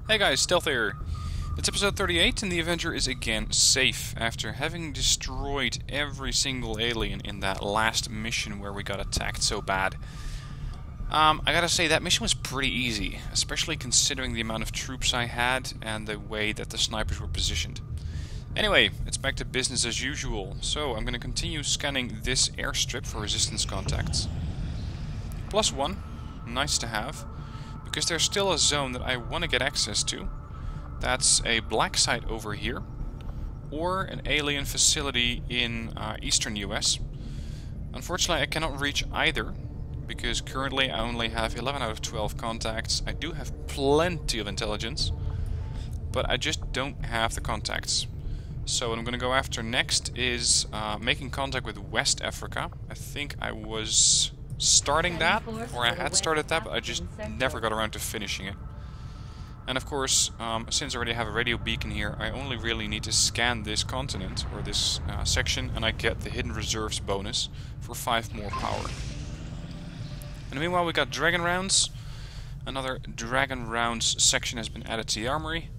Hey guys, Stealth here. It's episode 38 and the Avenger is again safe after having destroyed every single alien in that last mission where we got attacked so bad. I gotta say, that mission was pretty easy, especially considering the amount of troops I had and the way that the snipers were positioned. Anyway, it's back to business as usual, so I'm gonna continue scanning this airstrip for resistance contacts. +1, nice to have. Because there's still a zone that I want to get access to. That's a black site over here, or an alien facility in eastern US. Unfortunately, I cannot reach either, because currently I only have 11 out of 12 contacts. I do have plenty of intelligence, but I just don't have the contacts. So what I'm going to go after next is making contact with West Africa. I think I was starting that, or I had started that, but I just never got around to finishing it. And of course, since I already have a radio beacon here, I only really need to scan this continent, or this section, and I get the hidden reserves bonus for 5 more power. And meanwhile we got dragon rounds. Another dragon rounds section has been added to the armory.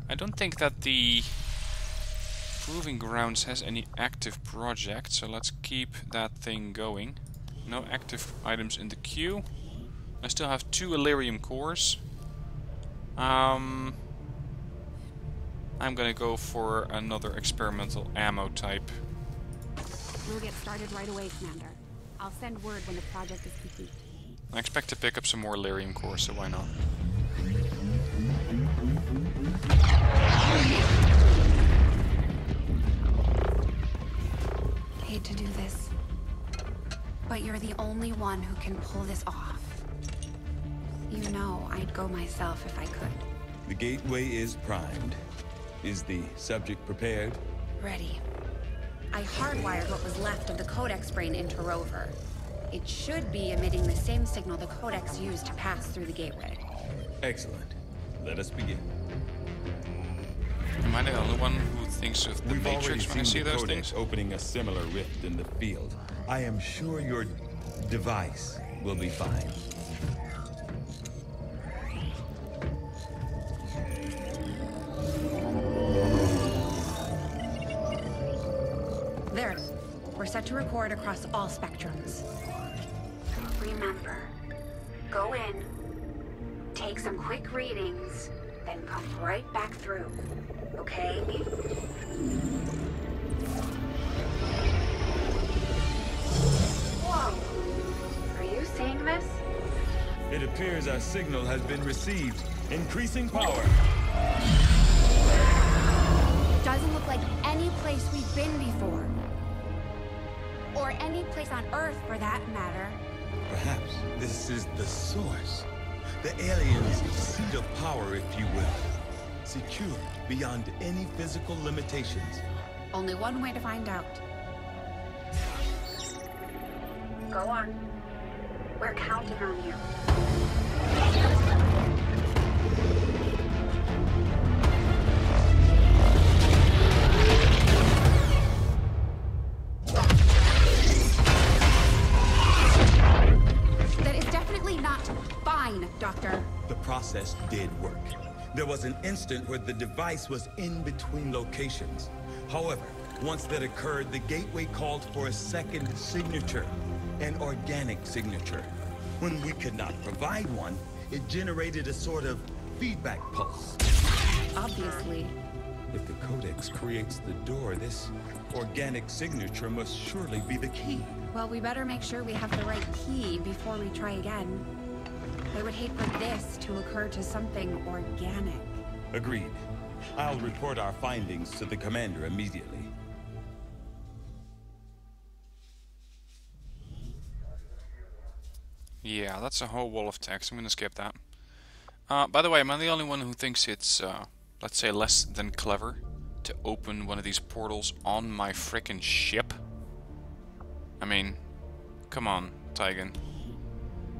I don't think that the Proving Grounds has any active project, so let's keep that thing going. No active items in the queue. I still have 2 Illyrium cores. I'm gonna go for another experimental ammo type. We'll get started right away, Commander. I'll send word when the project is complete. I expect to pick up some more Illyrium cores, so why not? Hate to do this, but you're the only one who can pull this off. You know I'd go myself if I could. The gateway is primed. Is the subject prepared? Ready. I hardwired what was left of the Codex brain into Rover. It should be emitting the same signal the Codex used to pass through the gateway. Excellent. Let us begin. Am I the only one who thinks of the We've already Matrix when I seen see the those Codex things? opening a similar rift in the field. I am sure your device will be fine. There. We're set to record across all spectrums. Remember, go in, take some quick readings, then come right back through. Okay? Whoa. Are you seeing this? It appears our signal has been received. Increasing power. Doesn't look like any place we've been before. Or any place on Earth, for that matter. Perhaps this is the source. The aliens' seat of power, if you will. Secure beyond any physical limitations. Only one way to find out. Go on. We're counting on you. That is definitely not fine, Doctor. The process did work. There was an instant where the device was in between locations. However, once that occurred, the gateway called for a second signature, an organic signature. When we could not provide one, it generated a sort of feedback pulse. Obviously. If the Codex creates the door, this organic signature must surely be the key. Well, we better make sure we have the right key before we try again. I would hate for this to occur to something organic. Agreed. I'll report our findings to the commander immediately. Yeah, that's a whole wall of text. I'm gonna skip that. By the way, am I the only one who thinks it's, let's say, less than clever to open one of these portals on my frickin' ship? I mean, come on, Tygan.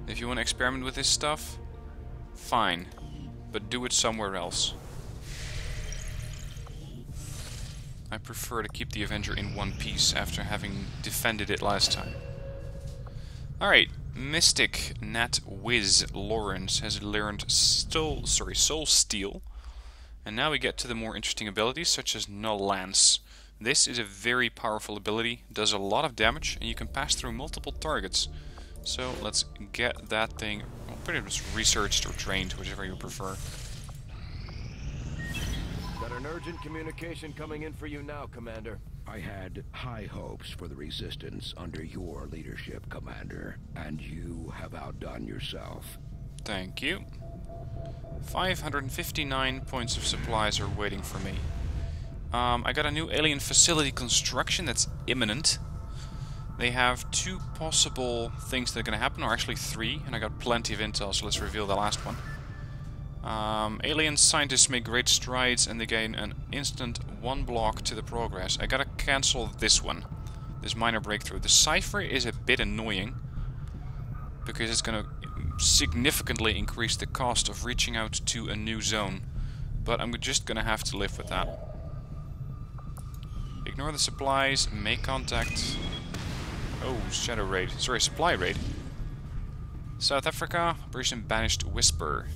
If you want to experiment with this stuff, fine, but do it somewhere else. I prefer to keep the Avenger in one piece after having defended it last time. Alright, Mystic Nat Wiz Lawrence has learned Soul Steel, and now we get to the more interesting abilities such as Null Lance. This is a very powerful ability, does a lot of damage, and you can pass through multiple targets. So let's get that thing, well, pretty much researched or trained, whichever you prefer. Got an urgent communication coming in for you now, Commander. I had high hopes for the Resistance under your leadership, Commander, and you have outdone yourself. Thank you. 559 points of supplies are waiting for me. I got a new alien facility construction that's imminent. They have 2 possible things that are going to happen, or actually 3, and I got plenty of intel, so let's reveal the last one. Alien scientists make great strides and they gain an instant 1 block to the progress. I gotta cancel this one, this minor breakthrough. The cipher is a bit annoying because it's gonna significantly increase the cost of reaching out to a new zone, but I'm just gonna have to live with that. Ignore the supplies, make contact. Oh, shadow raid. Sorry, supply raid. South Africa, Operation Banished Whisper.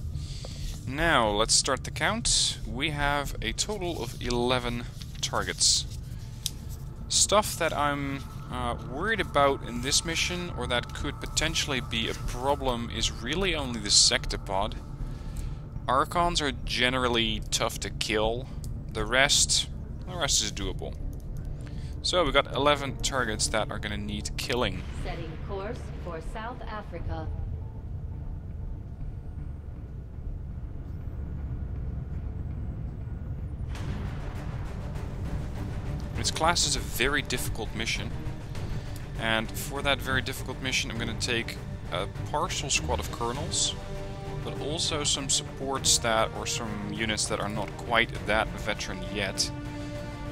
Now, let's start the count. We have a total of 11 targets. Stuff that I'm worried about in this mission, or that could potentially be a problem, is really only the Sectopod. Archons are generally tough to kill. The rest is doable. So we got 11 targets that are going to need killing. Setting course for South Africa. Its class is a very difficult mission, and for that very difficult mission I'm going to take a partial squad of colonels, but also some supports that, or some units that are not quite that veteran yet.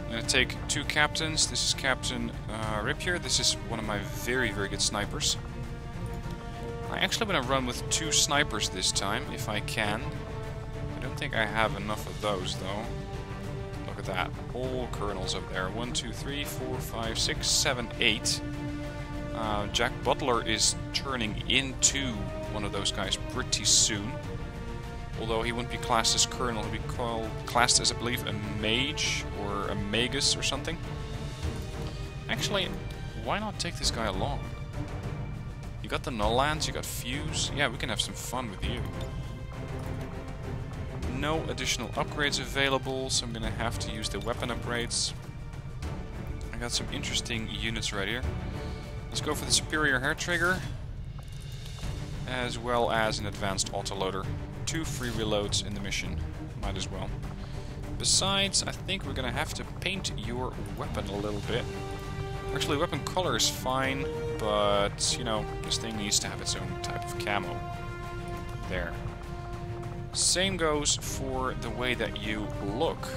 I'm going to take 2 captains. This is Captain Ripier. This is one of my very, very good snipers. I actually want to run with 2 snipers this time, if I can. I don't think I have enough of those, though. Look at that. All colonels up there. 1, 2, 3, 4, 5, 6, 7, 8. Jack Butler is turning into one of those guys pretty soon. Although he wouldn't be classed as colonel, he'd be classed as, I believe, a mage or a magus or something. Actually, why not take this guy along? You got the Null Lance, you got Fuse. Yeah, we can have some fun with you. No additional upgrades available, so I'm gonna have to use the weapon upgrades. I got some interesting units right here. Let's go for the superior hair trigger, as well as an advanced autoloader. 2 free reloads in the mission, might as well. Besides, I think we're gonna have to paint your weapon a little bit. Actually, weapon color is fine, but, you know, this thing needs to have its own type of camo. There. Same goes for the way that you look,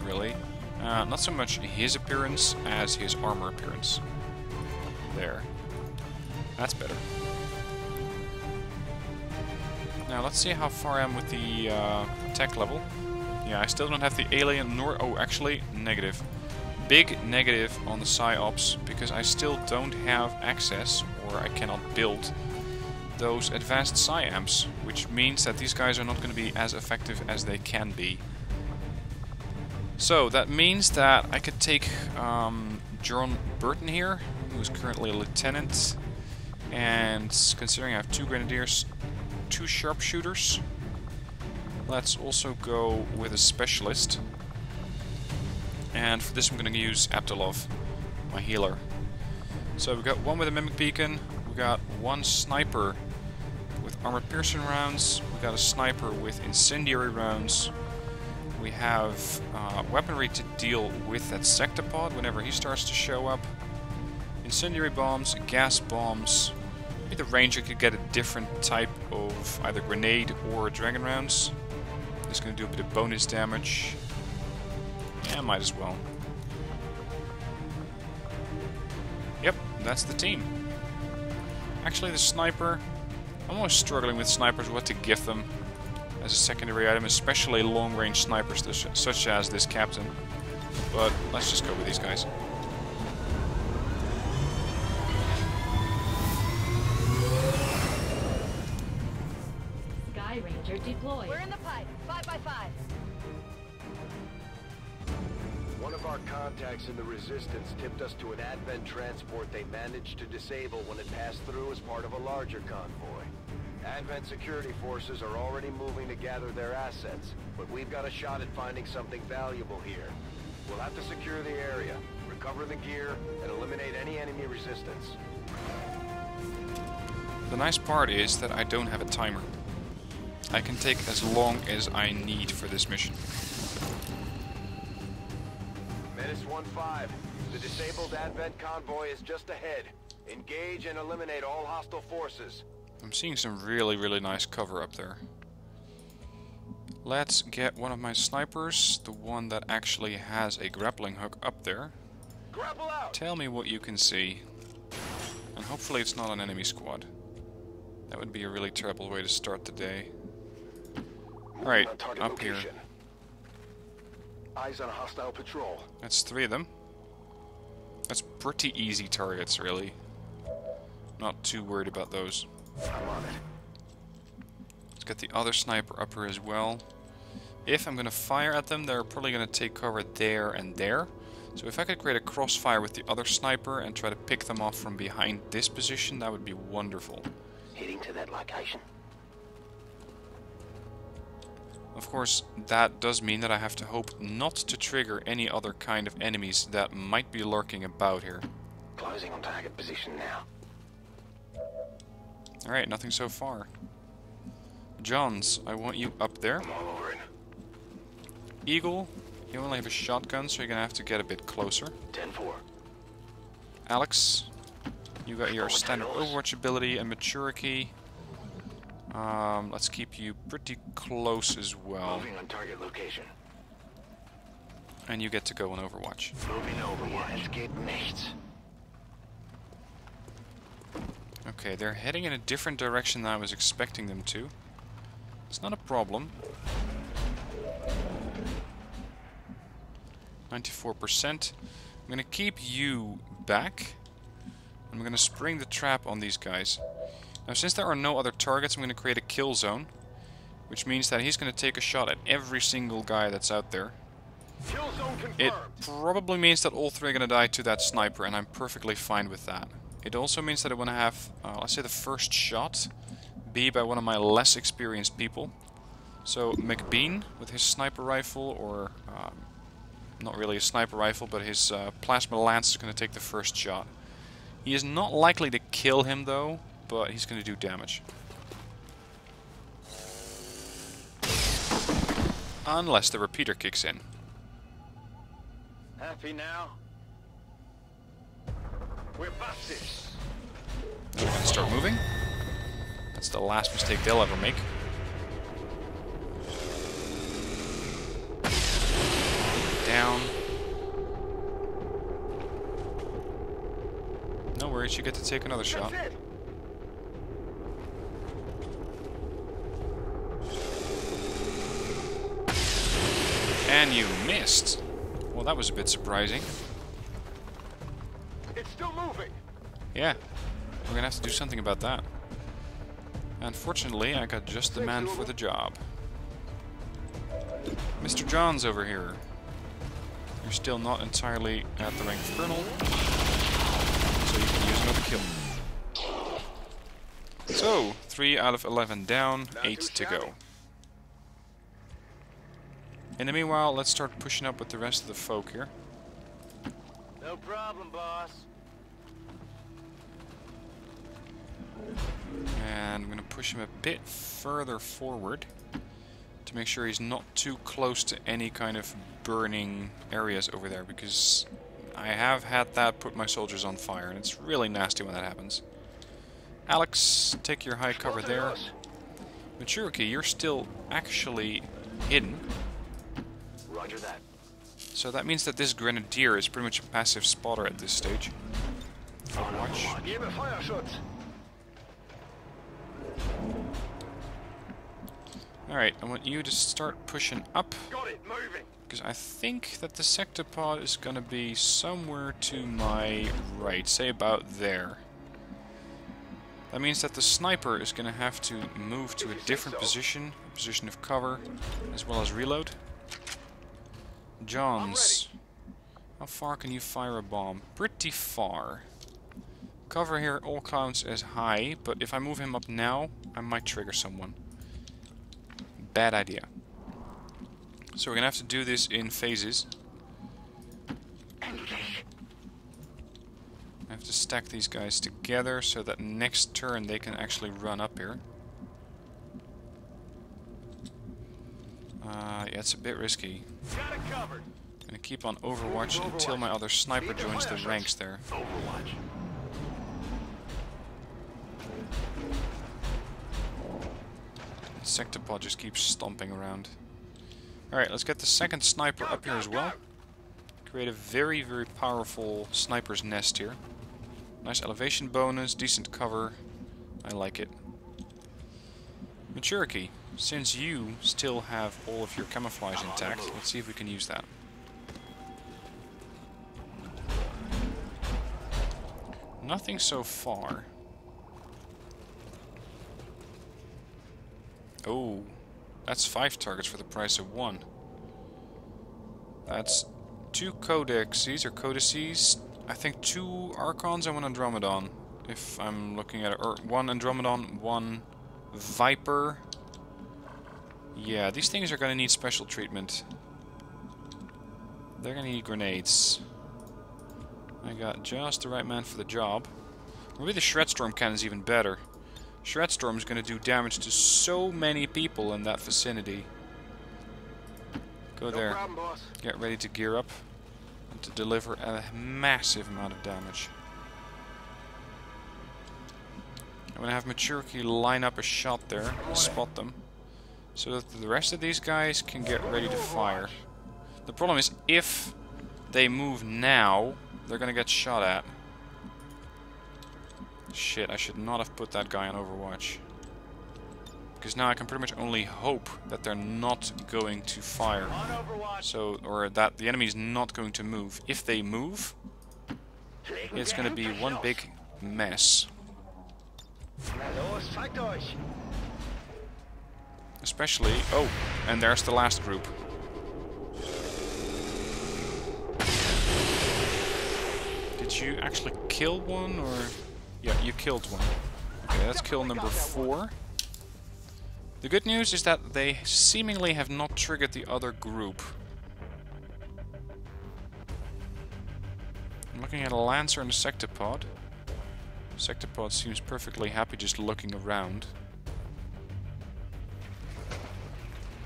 really. Not so much his appearance as his armor appearance. There. That's better. Now let's see how far I am with the tech level. Yeah, I still don't have the alien nor... Oh, actually, negative. Big negative on the PsyOps, because I still don't have access, or I cannot build those advanced Psy-amps, which means that these guys are not going to be as effective as they can be. So that means that I could take John Burton here, who is currently a lieutenant, and considering I have 2 grenadiers, 2 sharpshooters, let's also go with a specialist. And for this I'm going to use Abdulov, my healer. So we've got 1 with a mimic beacon, we got 1 sniper with armored piercing rounds, we got a sniper with incendiary rounds, we have weaponry to deal with that Sectopod whenever he starts to show up, incendiary bombs, gas bombs. Maybe the ranger could get a different type of either grenade or dragon rounds. It's going to do a bit of bonus damage. Yeah, might as well. Yep, that's the team. Actually, the sniper, I'm always struggling with snipers, what to give them as a secondary item, especially long-range snipers such as this captain. But let's just go with these guys. deployed. We're in the pipe. 5x5. One of our contacts in the Resistance tipped us to an Advent transport they managed to disable when it passed through as part of a larger convoy. Advent security forces are already moving to gather their assets, but we've got a shot at finding something valuable here. We'll have to secure the area, recover the gear, and eliminate any enemy resistance. The nice part is that I don't have a timer. I can take as long as I need for this mission. Menace 1-5. The disabled Advent convoy is just ahead. Engage and eliminate all hostile forces. I'm seeing some really, really nice cover up there. Let's get one of my snipers, the one that actually has a grappling hook up there. Grapple out! Tell me what you can see. And hopefully it's not an enemy squad. That would be a really terrible way to start the day. Alright, up here. Eyes on a hostile patrol. That's 3 of them. That's pretty easy targets, really. Not too worried about those. I'm on it. Let's get the other sniper up here as well. If I'm going to fire at them, they're probably going to take cover there and there. So if I could create a crossfire with the other sniper and try to pick them off from behind this position, that would be wonderful. Heading to that location. Of course, that does mean that I have to hope not to trigger any other kind of enemies that might be lurking about here. Closing on target position now. Alright, nothing so far. Johns, I want you up there. I'm all over it. Eagle, you only have a shotgun, so you're gonna have to get a bit closer. 10-4. Alex, you got your standard Overwatch ability and maturity. Let's keep you pretty close as well. Moving on target location. And you get to go on Overwatch. Moving Overwatch. Es geht nichts. Okay, they're heading in a different direction than I was expecting them to. It's not a problem. 94%. I'm gonna keep you back. I'm gonna spring the trap on these guys. Now, since there are no other targets, I'm gonna create a kill zone, which means that he's gonna take a shot at every single guy that's out there. Kill zone confirmed. It probably means that all 3 are gonna die to that sniper, and I'm perfectly fine with that. It also means that I want to have, let's say, the first shot be by one of my less experienced people. So McBean with his sniper rifle, or not really a sniper rifle, but his plasma lance is going to take the first shot. He is not likely to kill him though, but he's going to do damage. Unless the repeater kicks in. Happy now? We're busted. We're going to start moving. That's the last mistake they'll ever make. Down. No worries, you get to take another shot. That's it. And you missed. Well, that was a bit surprising. It's still moving. Yeah, we're gonna have to do something about that. Unfortunately, I got just the man for the job. Mr. Johns over here. You're still not entirely at the rank of Colonel, so you can use another kill. So, 3 out of 11 down, 8 to go. In the meanwhile, let's start pushing up with the rest of the folk here. No problem, boss. And I'm going to push him a bit further forward to make sure he's not too close to any kind of burning areas over there, because I have had that put my soldiers on fire, and it's really nasty when that happens. Alex, take your high cover there. Maturity, you're still actually hidden. Roger that. So that means that this Grenadier is pretty much a passive spotter at this stage. Overwatch. Give a fire shot. Alright, I want you to start pushing up, Got it, moving. because I think that the sector pod is going to be somewhere to my right, say about there. That means that the sniper is going to have to move to a different position, a position of cover, as well as reload. Johns, how far can you fire a bomb? Pretty far. Cover here all counts as high, but if I move him up now, I might trigger someone. Bad idea. So we're going to have to do this in phases. I have to stack these guys together so that next turn they can actually run up here. Yeah, it's a bit risky. I'm gonna keep on Overwatch until my other sniper joins the ranks there. Sectopod just keeps stomping around. Alright, let's get the second sniper up here as well. Create a very, very powerful sniper's nest here. Nice elevation bonus, decent cover. I like it. Maturity. Since you still have all of your camouflage intact, let's see if we can use that. Nothing so far. Oh, that's 5 targets for the price of 1. That's 2 codexes or codices. I think 2 Archons and 1 Andromedon. If I'm looking at it, or 1 Andromedon, 1 Viper. Yeah, these things are gonna need special treatment. They're gonna need grenades. I got just the right man for the job. Maybe the Shredstorm cannon's even better. Shredstorm is going to do damage to so many people in that vicinity. Go there. No problem, boss. Get ready to gear up and to deliver a massive amount of damage. I'm going to have Maturity line up a shot there and spot them, so that the rest of these guys can get ready to fire. The problem is, if they move now, they're going to get shot at. Shit, I should not have put that guy on Overwatch. Because now I can pretty much only hope that they're not going to fire. So, or that the enemy's not going to move. If they move, it's going to be one big mess. Especially... oh, and there's the last group. Did you actually kill one, or... yeah, you killed one. Okay, that's kill number 4. The good news is that they seemingly have not triggered the other group. I'm looking at a Lancer and a Sectopod. Sectopod seems perfectly happy just looking around.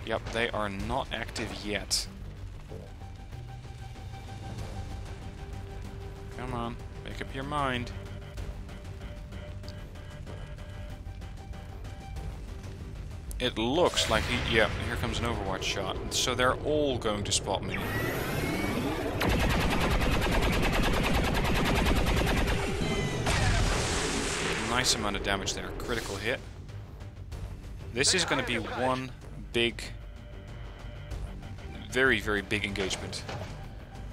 Yep, they are not active yet. Come on, make up your mind. It looks like he... yeah, here comes an Overwatch shot. So they're all going to spot me. Nice amount of damage there. Critical hit. This is going to be one big... very, very big engagement.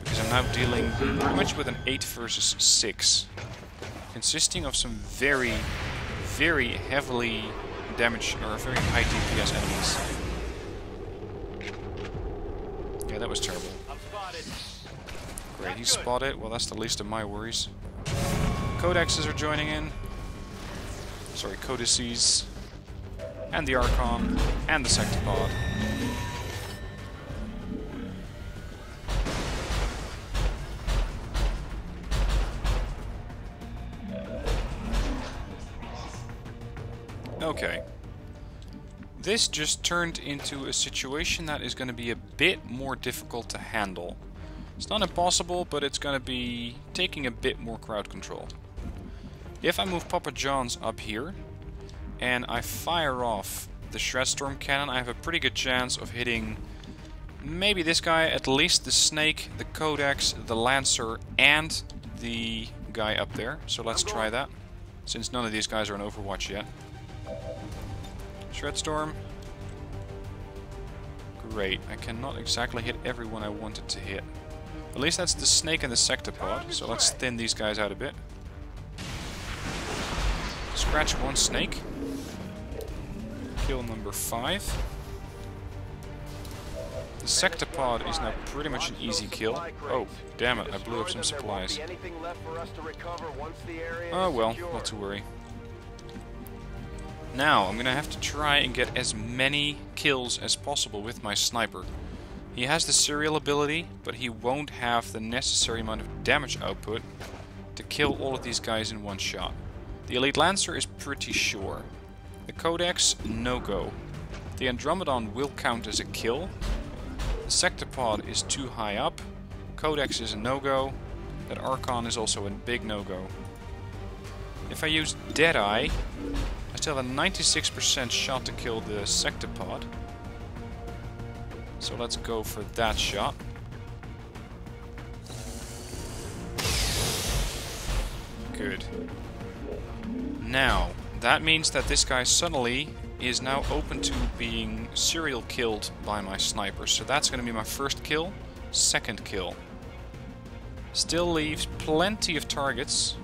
Because I'm now dealing pretty much with an 8 versus 6. Consisting of some very, very heavily... damage, or very high DPS enemies. Yeah, that was terrible. Great, he's spotted. Well, that's the least of my worries. Codexes are joining in. Sorry, codices. And the Archon. And the Sectopod. Okay. This just turned into a situation that is going to be a bit more difficult to handle. It's not impossible, but it's going to be taking a bit more crowd control. If I move Papa John's up here, and I fire off the Shredstorm cannon, I have a pretty good chance of hitting maybe this guy, at least the Snake, the Codex, the Lancer, and the guy up there. So let's try that, since none of these guys are on Overwatch yet. Shredstorm. Great. I cannot exactly hit everyone I wanted to hit. At least that's the Snake and the Sectopod, so let's thin these guys out a bit. Scratch one snake. Kill number 5. The sectopod is now pretty much an easy kill. Oh, damn it, I blew up some supplies. Oh well, not to worry. Now, I'm gonna have to try and get as many kills as possible with my sniper. He has the serial ability, but he won't have the necessary amount of damage output to kill all of these guys in one shot. The Elite Lancer is pretty sure. The Codex, no-go. The Andromedon will count as a kill. The Sectopod is too high up. Codex is a no-go. That Archon is also a big no-go. If I use Deadeye, I still have a 96% shot to kill the Sectopod. So let's go for that shot. Good. Now, that means that this guy suddenly is now open to being serial killed by my sniper. So that's going to be my first kill, second kill. Still leaves plenty of targets,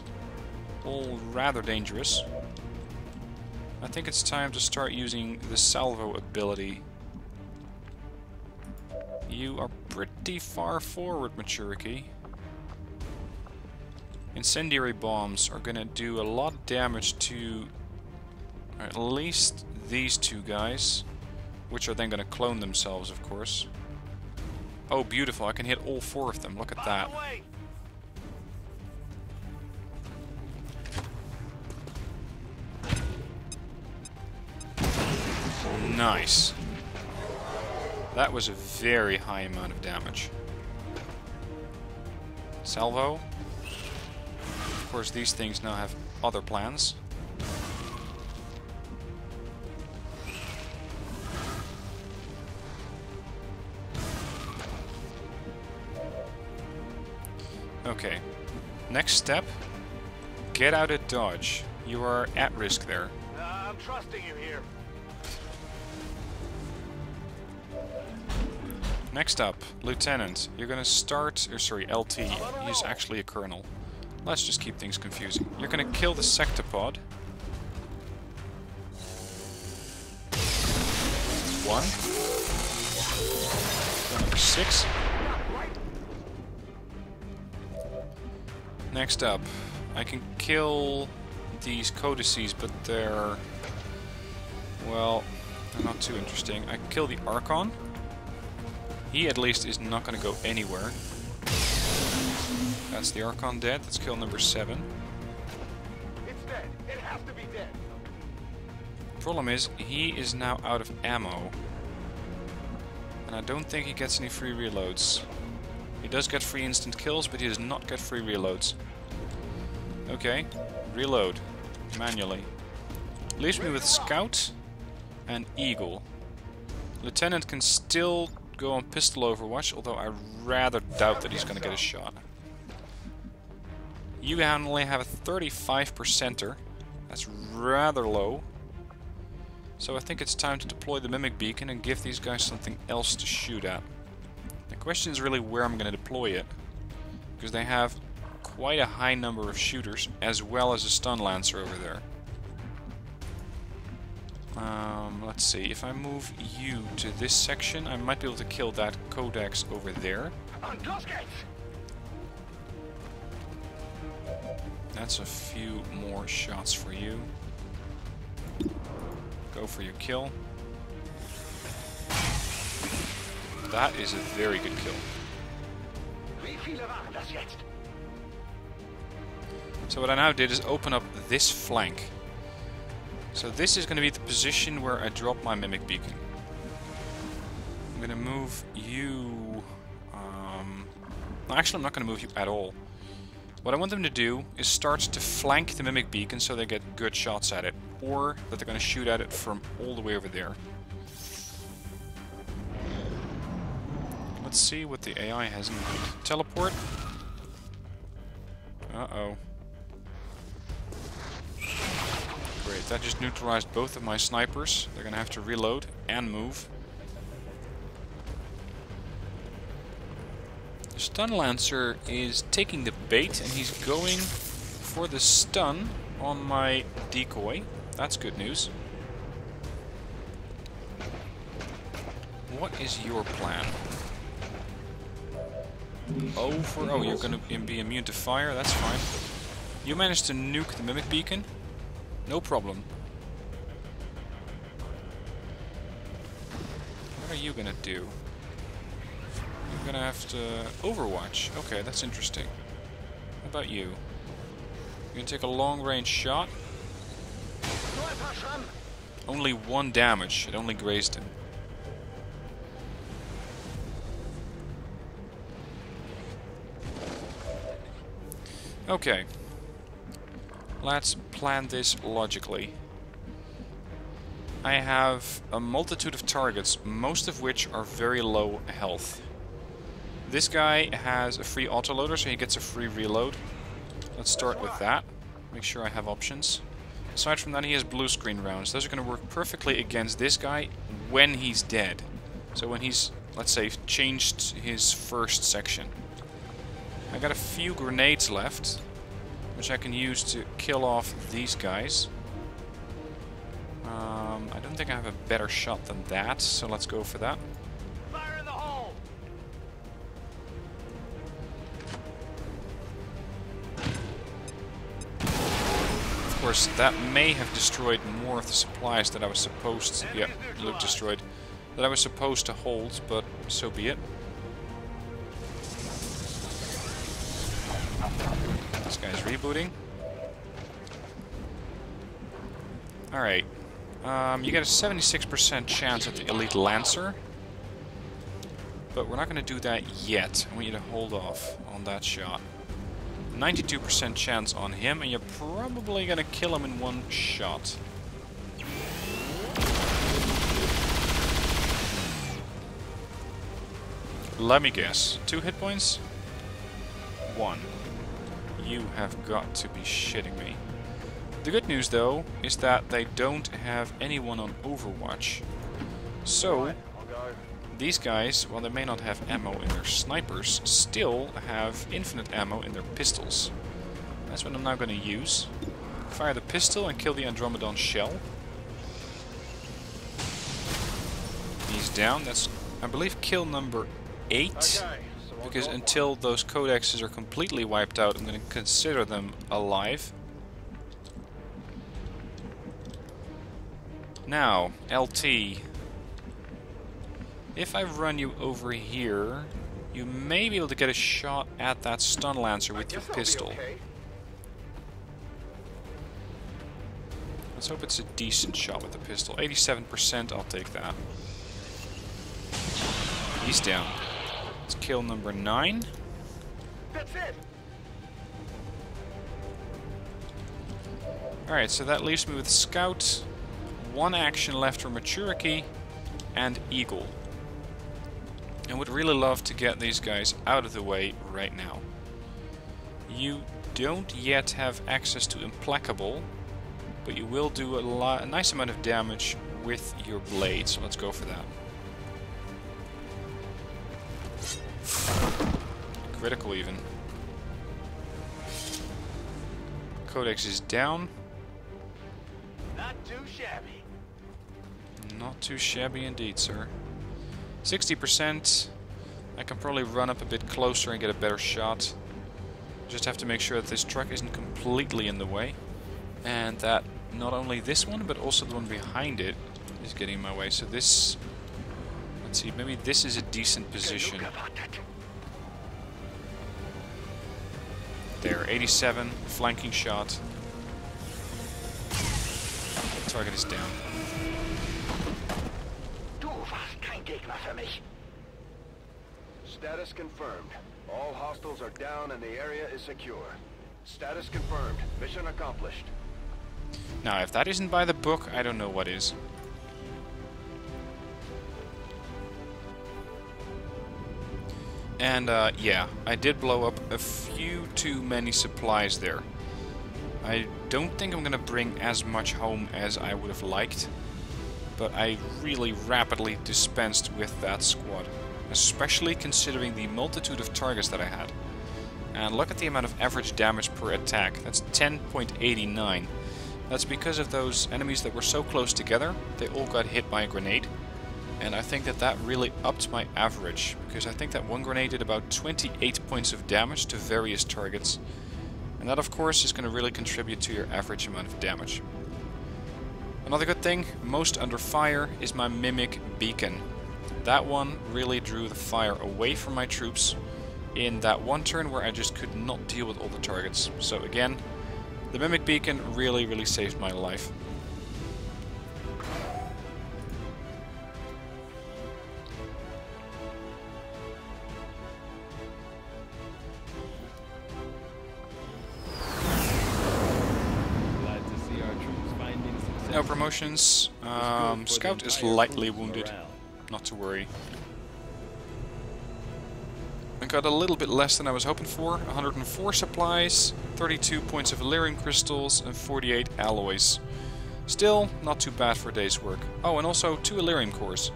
all rather dangerous. I think it's time to start using the salvo ability. You are pretty far forward, Maturity. Incendiary bombs are gonna do a lot of damage to at least these two guys, which are then gonna clone themselves, of course. Oh, beautiful, I can hit all 4 of them, look at that. Nice. That was a very high amount of damage. Salvo. Of course, these things now have other plans. Okay. Next step. Get out of dodge. You are at risk there. I'm trusting you here. Next up, Lieutenant. You're gonna start, or sorry, LT. He's actually a colonel. Let's just keep things confusing. You're gonna kill the Sectopod. 1. Number 6. Next up, I can kill these codices, but they're, well, they're not too interesting. I can kill the Archon. He at least is not going to go anywhere. That's the Archon dead. That's kill number 7. It's dead. It has to be dead. Problem is, he is now out of ammo. And I don't think he gets any free reloads. He does get free instant kills, but he does not get free reloads. Okay, reload. Manually. Leaves me with Scout and Eagle. Lieutenant can still go on pistol overwatch, although I rather doubt that he's going to get a shot. You only have a 35%er. That's rather low. So I think it's time to deploy the Mimic Beacon and give these guys something else to shoot at. The question is really where I'm going to deploy it, because they have quite a high number of shooters, as well as a stun lancer over there. Let's see, if I move you to this section, I might be able to kill that Codex over there. That's a few more shots for you. Go for your kill. That is a very good kill. So what I now did is open up this flank. So this is going to be the position where I drop my Mimic Beacon. I'm going to move you... actually, I'm not going to move you at all. What I want them to do is start to flank the Mimic Beacon so they get good shots at it. Or that they're going to shoot at it from all the way over there. Let's see what the AI has in mind. Teleport. Uh-oh. Great, that just neutralized both of my snipers. They're gonna have to reload and move. The Stun Lancer is taking the bait and he's going for the stun on my decoy. That's good news. What is your plan? Oh, you're gonna be immune to fire, that's fine. You managed to nuke the mimic beacon? No problem. What are you gonna do? You're gonna have to overwatch. Okay, that's interesting. How about you? You're gonna take a long range shot? Only 1 damage, it only grazed him. Okay, let's plan this logically. I have a multitude of targets, most of which are very low health. This guy has a free autoloader, so he gets a free reload. Let's start with that. Make sure I have options. Aside from that, he has blue screen rounds. Those are going to work perfectly against this guy when he's dead. So when he's, let's say, changed his first section. I got a few grenades left, which I can use to kill off these guys. I don't think I have a better shot than that, so let's go for that. Fire in the hole! Of course, that may have destroyed more of the supplies that I was supposed to... Yeah, Luke destroyed. That I was supposed to hold, but so be it. This guy's rebooting. Alright. You get a 76% chance at the Elite Lancer. But we're not going to do that yet. I want you to hold off on that shot. 92% chance on him, and you're probably going to kill him in 1 shot. Let me guess. 2 hit points? 1. You have got to be shitting me. The good news, though, is that they don't have anyone on Overwatch. So, these guys, while they may not have ammo in their snipers, still have infinite ammo in their pistols. That's what I'm now going to use. Fire the pistol and kill the Andromedon shell. He's down. That's, I believe, kill number 8. Because until those codexes are completely wiped out, I'm going to consider them alive. Now, LT. If I run you over here, you may be able to get a shot at that stun lancer with your pistol. Okay. Let's hope it's a decent shot with the pistol. 87%, I'll take that. He's down. Let's kill number 9. That's it. Alright, so that leaves me with Scout, 1 action left for Maturity, and Eagle. I would really love to get these guys out of the way right now. You don't yet have access to Implacable, but you will do a nice amount of damage with your blade, so let's go for that. Critical even. Codex is down. Not too shabby. Not too shabby indeed, sir. 60%. I can probably run up a bit closer and get a better shot. Just have to make sure that this truck isn't completely in the way. And that not only this one, but also the one behind it is getting in my way. So this... Let's see, maybe this is a decent position. There, 87, flanking shot. Target is down. Status confirmed. All hostiles are down and the area is secure. Status confirmed. Mission accomplished. Now, if that isn't by the book, I don't know what is. And, yeah, I did blow up a few too many supplies there. I don't think I'm gonna bring as much home as I would have liked, but I really rapidly dispensed with that squad, especially considering the multitude of targets that I had. And look at the amount of average damage per attack. That's 10.89. That's because of those enemies that were so close together, they all got hit by a grenade. And I think that that really upped my average, because I think that one grenade did about 28 points of damage to various targets. And that, of course, is going to really contribute to your average amount of damage. Another good thing, most under fire, is my Mimic Beacon. That one really drew the fire away from my troops in that one turn where I just could not deal with all the targets. So again, the Mimic Beacon really saved my life. Glad to see our troops finding success. No promotions. Scout is lightly wounded. Not to worry. I got a little bit less than I was hoping for. 104 supplies, 32 points of Elerium crystals, and 48 alloys. Still, not too bad for a day's work. Oh, and also 2 Elerium cores.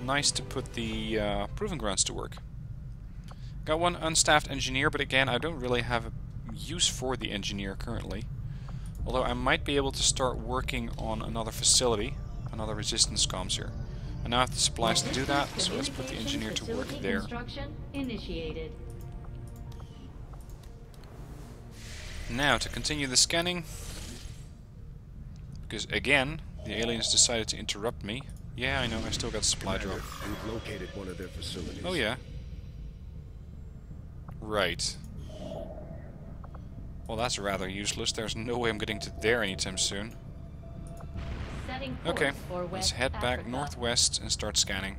Nice to put the Proving Grounds to work. Got 1 unstaffed engineer, but again, I don't really have a use for the engineer currently. Although I might be able to start working on another facility, another resistance comms here. I now have the supplies to do that, so let's put the engineer to work there. Initiated. Now, to continue the scanning, because again, the aliens decided to interrupt me. Yeah, I know, I still got supply drop. We've located one of their facilities. Oh yeah. Right. Well, that's rather useless. There's no way I'm getting to there anytime soon. Okay, let's head back northwest and start scanning.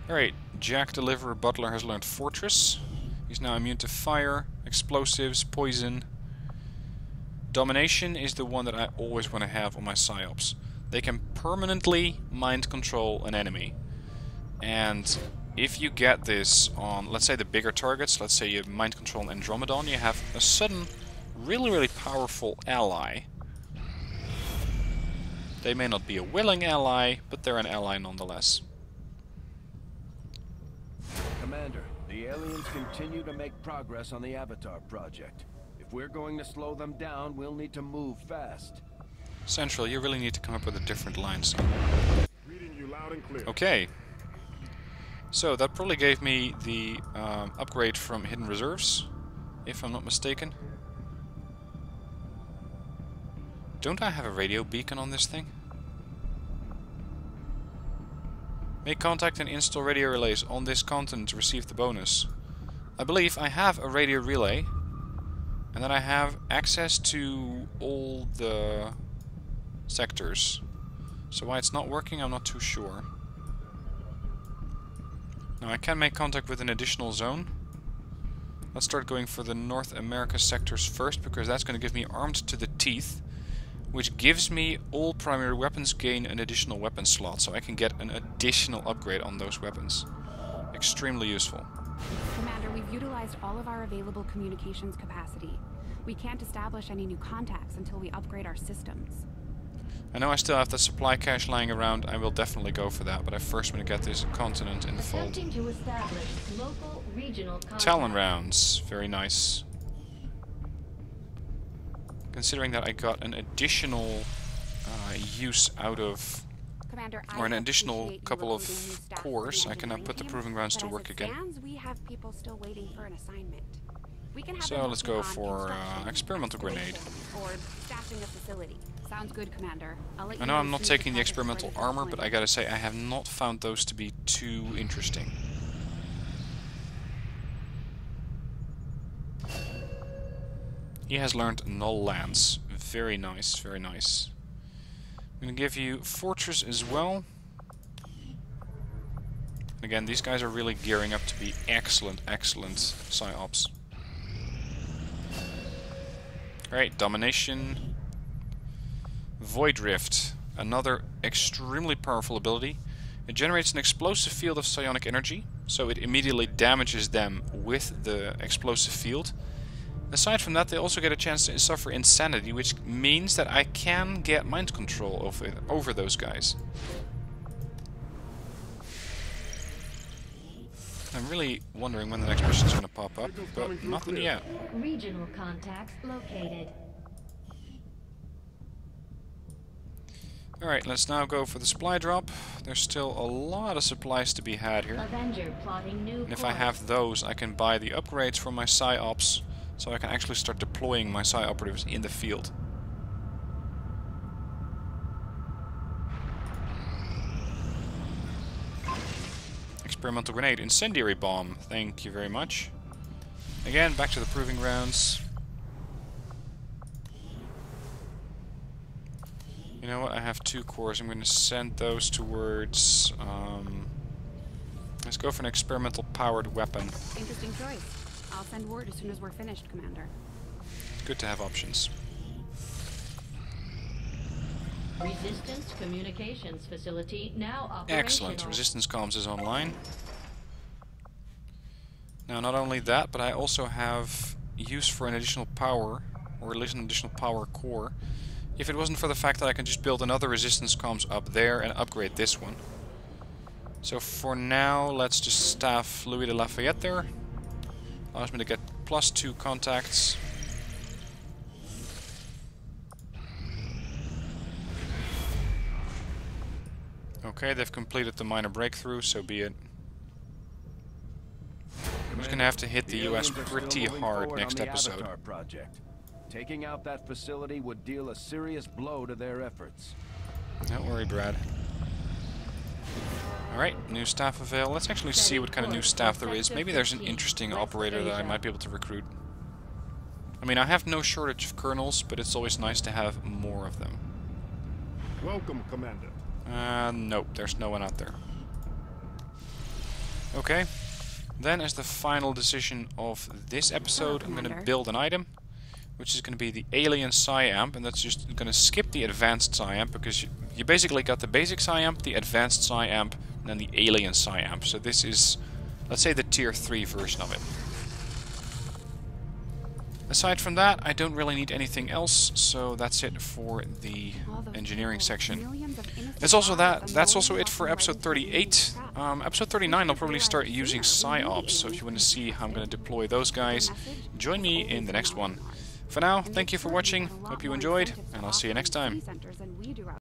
Alright, Jack Deliverer Butler has learned Fortress. He's now immune to fire, explosives, poison. Domination is the one that I always want to have on my PsyOps. They can permanently mind control an enemy. And if you get this on, let's say, the bigger targets, let's say you mind control Andromedon, you have a sudden, really powerful ally. They may not be a willing ally, but they're an ally nonetheless. Commander, the aliens continue to make progress on the Avatar project. If we're going to slow them down, we'll need to move fast. Central, you really need to come up with a different line, son. Reading you loud and clear. Okay. So that probably gave me the upgrade from Hidden Reserves, if I'm not mistaken. Don't I have a radio beacon on this thing? Make contact and install radio relays on this continent to receive the bonus. I believe I have a radio relay, and then I have access to all the sectors. So why it's not working, I'm not too sure. Now I can make contact with an additional zone. Let's start going for the North America sectors first, because that's going to give me armed to the teeth, which gives me all primary weapons gain an additional weapon slot, so I can get an additional upgrade on those weapons. Extremely useful. Commander, we've utilized all of our available communications capacity. We can't establish any new contacts until we upgrade our systems. I know I still have the supply cache lying around. I will definitely go for that, but I first want to get this continent in the fold. To establish local, regional Talon rounds. Very nice. Considering that I got an additional use out of, Commander, or an additional couple of cores, I can now put the Proving Grounds to work again. We have people still waiting for an assignment. We can have So let's go for experimental grenade. Or staffing a facility. Sounds good, Commander. I know I'm not taking the experimental armor, but I gotta say I have not found those to be too interesting. He has learned Null Lance. Very nice, very nice. I'm gonna give you Fortress as well. Again, these guys are really gearing up to be excellent PsyOps. Alright, Domination. Void Rift. Another extremely powerful ability. It generates an explosive field of psionic energy, so it immediately damages them with the explosive field. Aside from that, they also get a chance to suffer insanity, which means that I can get mind control over those guys. I'm really wondering when the next mission's going to pop up, but nothing yet. Regional contacts located. Alright, let's now go for the supply drop. There's still a lot of supplies to be had here. Avenger plotting new And if I have those, I can buy the upgrades for my PsyOps, so I can actually start deploying my Psy operatives in the field. Experimental grenade, incendiary bomb. Thank you very much. Again, back to the proving grounds. You know what? I have 2 cores. I'm going to send those towards. Let's go for an experimental powered weapon. Interesting choice. I'll send word as soon as we're finished, Commander. Good to have options. Resistance communications facility now operational. Excellent. Resistance comms is online. Now, not only that, but I also have use for an additional power, or at least an additional power core. If it wasn't for the fact that I can just build another resistance comms up there and upgrade this one. So for now, let's just staff Louis de Lafayette there. Allows me to get +2 contacts. Okay, they've completed the minor breakthrough, so be it. I'm just gonna have to hit the US pretty hard next episode. Taking out that facility would deal a serious blow to their efforts. Don't worry, Brad. Alright, new staff avail. Let's actually see what kind of new staff there is. Maybe there's an interesting operator that I might be able to recruit. I mean, I have no shortage of colonels, but it's always nice to have more of them. Welcome, Commander. Nope, there's no one out there. Okay. Then as the final decision of this episode, I'm going to build an item, which is going to be the Alien Psy-Amp, and that's just going to skip the Advanced Psy-Amp, because you basically got the basic Psy-Amp, the Advanced Psy-Amp, and then the Alien Psy-Amp. So this is, let's say, the Tier 3 version of it. Aside from that, I don't really need anything else, so that's it for the engineering section. That's also it for episode 38. Episode 39 I'll probably start using PsyOps, so if you want to see how I'm going to deploy those guys, join me in the next one. For now, thank you for watching, hope you enjoyed, and I'll see you next time.